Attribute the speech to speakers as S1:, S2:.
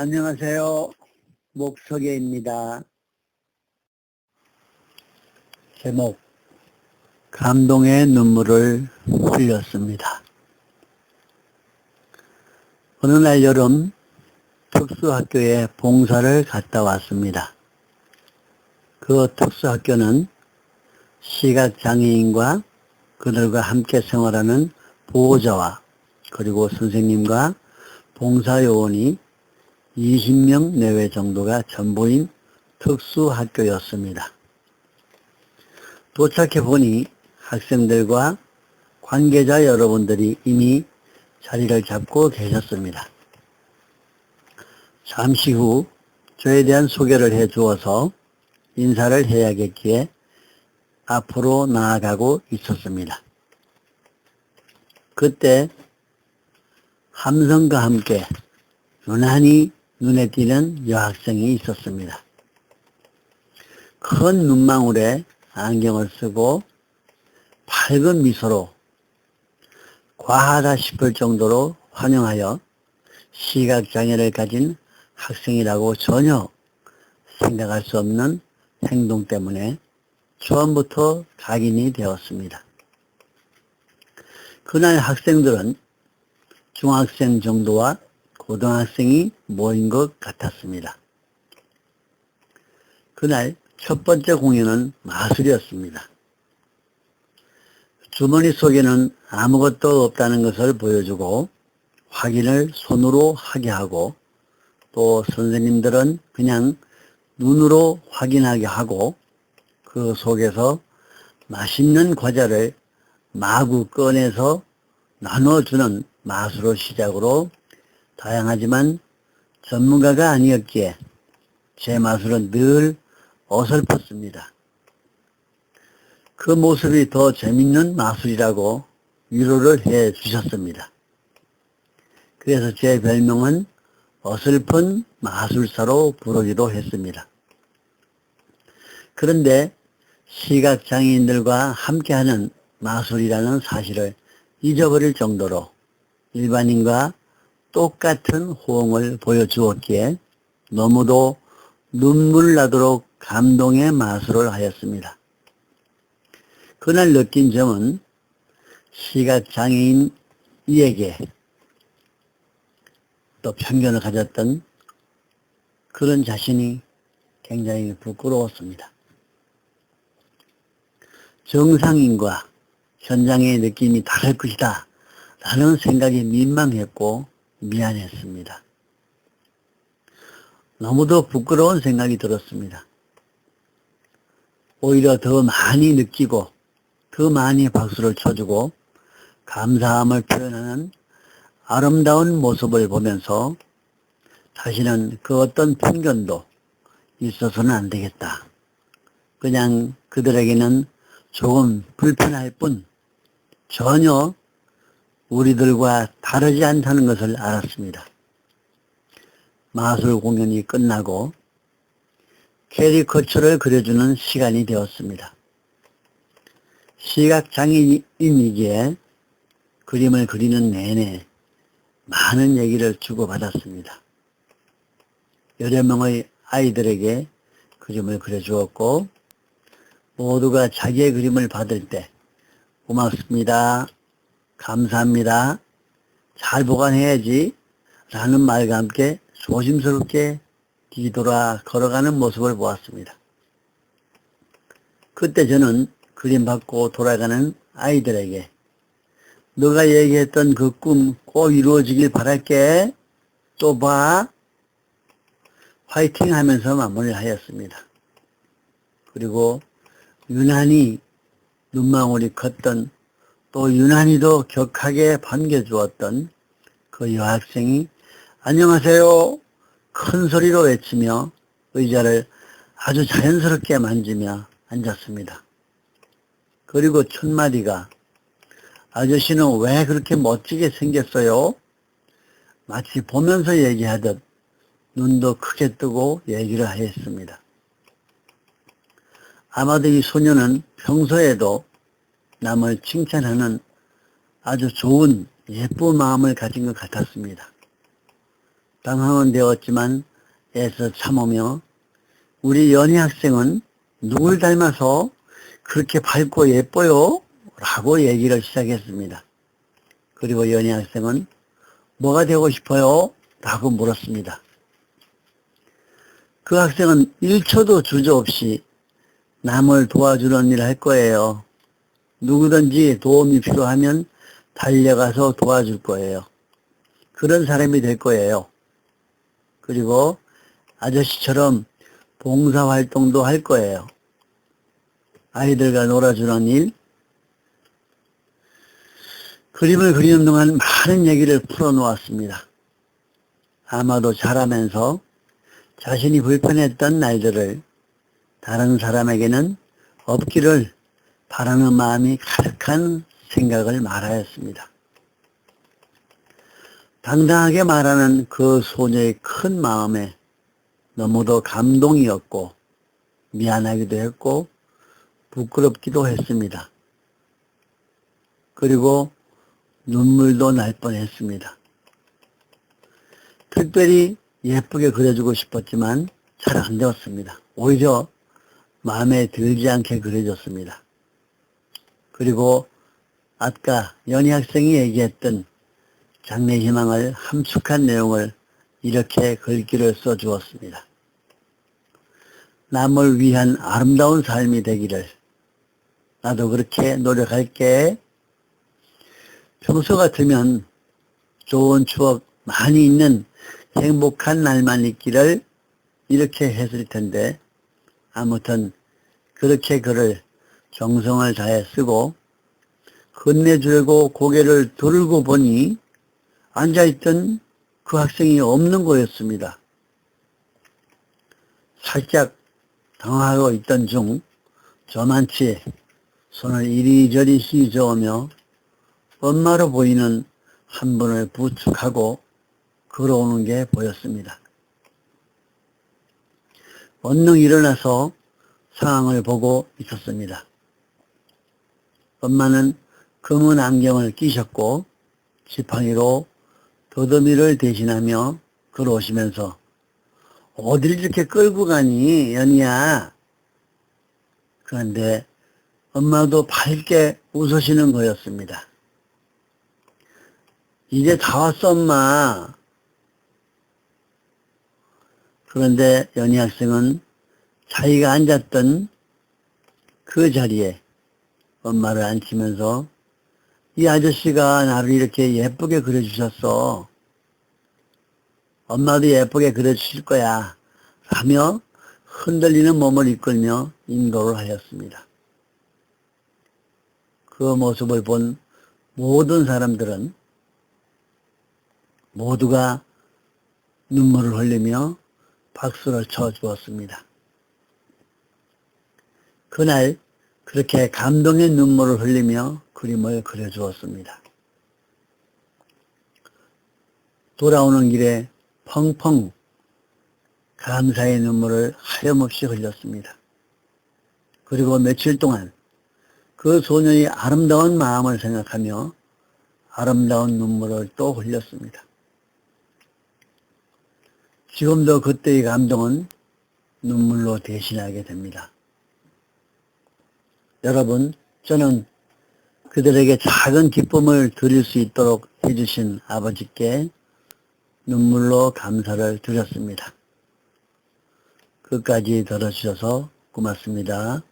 S1: 안녕하세요. 목석예입니다. 제목, 감동의 눈물을 흘렸습니다. 어느 날 여름 특수학교에 봉사를 갔다 왔습니다. 그 특수학교는 시각장애인과 그들과 함께 생활하는 보호자와 그리고 선생님과 봉사요원이 20명 내외 정도가 전부인 특수학교였습니다. 도착해 보니 학생들과 관계자 여러분들이 이미 자리를 잡고 계셨습니다. 잠시 후 저에 대한 소개를 해 주어서 인사를 해야겠기에 앞으로 나아가고 있었습니다. 그때 함성과 함께 유난히 눈에 띄는 여학생이 있었습니다. 큰 눈망울에 안경을 쓰고 밝은 미소로 과하다 싶을 정도로 환영하여 시각장애를 가진 학생이라고 전혀 생각할 수 없는 행동 때문에 처음부터 각인이 되었습니다. 그날 학생들은 중학생 정도와 고등학생이 모인 것 같았습니다. 그날 첫 번째 공연은 마술이었습니다. 주머니 속에는 아무것도 없다는 것을 보여주고 확인을 손으로 하게 하고 또 선생님들은 그냥 눈으로 확인하게 하고 그 속에서 맛있는 과자를 마구 꺼내서 나눠주는 마술을 시작으로 다양하지만 전문가가 아니었기에 제 마술은 늘 어설펐습니다. 그 모습이 더 재밌는 마술이라고 위로를 해 주셨습니다. 그래서 제 별명은 어설픈 마술사로 부르기도 했습니다. 그런데 시각장애인들과 함께하는 마술이라는 사실을 잊어버릴 정도로 일반인과 똑같은 호응을 보여주었기에 너무도 눈물 나도록 감동의 마술을 하였습니다. 그날 느낀 점은 시각장애인 이에게 또 편견을 가졌던 그런 자신이 굉장히 부끄러웠습니다. 정상인과 현장의 느낌이 다를 것이다 라는 생각이 민망했고 미안했습니다. 너무도 부끄러운 생각이 들었습니다. 오히려 더 많이 느끼고 더 많이 박수를 쳐주고 감사함을 표현하는 아름다운 모습을 보면서 다시는 그 어떤 편견도 있어서는 안 되겠다. 그냥 그들에게는 조금 불편할 뿐 전혀 우리들과 다르지 않다는 것을 알았습니다. 마술 공연이 끝나고 캐리커처를 그려주는 시간이 되었습니다. 시각장애인이기에 그림을 그리는 내내 많은 얘기를 주고받았습니다. 여러 명의 아이들에게 그림을 그려주었고 모두가 자기의 그림을 받을 때 고맙습니다. 감사합니다. 잘 보관해야지 라는 말과 함께 조심스럽게 뒤돌아 걸어가는 모습을 보았습니다. 그때 저는 그림 받고 돌아가는 아이들에게 너가 얘기했던 그 꿈 꼭 이루어지길 바랄게. 또 봐. 화이팅 하면서 마무리를 하였습니다. 그리고 유난히 눈망울이 컸던 또 유난히도 격하게 반겨주었던 그 여학생이 안녕하세요 큰 소리로 외치며 의자를 아주 자연스럽게 만지며 앉았습니다. 그리고 첫 마디가 아저씨는 왜 그렇게 멋지게 생겼어요? 마치 보면서 얘기하듯 눈도 크게 뜨고 얘기를 하였습니다. 아마도 이 소녀는 평소에도 남을 칭찬하는 아주 좋은 예쁜 마음을 가진 것 같았습니다. 당황은 되었지만 애써 참으며 우리 연희 학생은 누굴 닮아서 그렇게 밝고 예뻐요? 라고 얘기를 시작했습니다. 그리고 연희 학생은 뭐가 되고 싶어요? 라고 물었습니다. 그 학생은 1초도 주저없이 남을 도와주는 일을 할 거예요. 누구든지 도움이 필요하면 달려가서 도와줄 거예요. 그런 사람이 될 거예요. 그리고 아저씨처럼 봉사활동도 할 거예요. 아이들과 놀아주는 일, 그림을 그리는 동안 많은 얘기를 풀어놓았습니다. 아마도 자라면서 자신이 불편했던 날들을 다른 사람에게는 없기를 바라는 마음이 가득한 생각을 말하였습니다. 당당하게 말하는 그 소녀의 큰 마음에 너무도 감동이었고 미안하기도 했고 부끄럽기도 했습니다. 그리고 눈물도 날 뻔했습니다. 특별히 예쁘게 그려주고 싶었지만 잘 안 되었습니다. 오히려 마음에 들지 않게 그려졌습니다. 그리고 아까 연희 학생이 얘기했던 장래희망을 함축한 내용을 이렇게 글귀를 써주었습니다. 남을 위한 아름다운 삶이 되기를. 나도 그렇게 노력할게. 평소 같으면 좋은 추억 많이 있는 행복한 날만 있기를 이렇게 했을 텐데 아무튼 그렇게 글을 정성을 다해 쓰고 끝내주려고 고개를 들고 보니 앉아있던 그 학생이 없는 거였습니다. 살짝 당황하고 있던 중 저만치 손을 이리저리 휘저으며 엄마로 보이는 한 분을 부축하고 걸어오는 게 보였습니다. 얼른 일어나서 상황을 보고 있었습니다. 엄마는 검은 안경을 끼셨고 지팡이로 더듬이를 대신하며 걸어오시면서 어딜 이렇게 끌고 가니 연희야. 그런데 엄마도 밝게 웃으시는 거였습니다. 이제 다 왔어 엄마. 그런데 연희 학생은 자기가 앉았던 그 자리에 엄마를 앉히면서 이 아저씨가 나를 이렇게 예쁘게 그려주셨어. 엄마도 예쁘게 그려주실 거야. 하며 흔들리는 몸을 이끌며 인도를 하였습니다. 그 모습을 본 모든 사람들은 모두가 눈물을 흘리며 박수를 쳐주었습니다. 그날 그렇게 감동의 눈물을 흘리며 그림을 그려주었습니다. 돌아오는 길에 펑펑 감사의 눈물을 하염없이 흘렸습니다. 그리고 며칠 동안 그 소년의 아름다운 마음을 생각하며 아름다운 눈물을 또 흘렸습니다. 지금도 그때의 감동은 눈물로 대신하게 됩니다. 여러분, 저는 그들에게 작은 기쁨을 드릴 수 있도록 해주신 아버지께 눈물로 감사를 드렸습니다. 끝까지 들어주셔서 고맙습니다.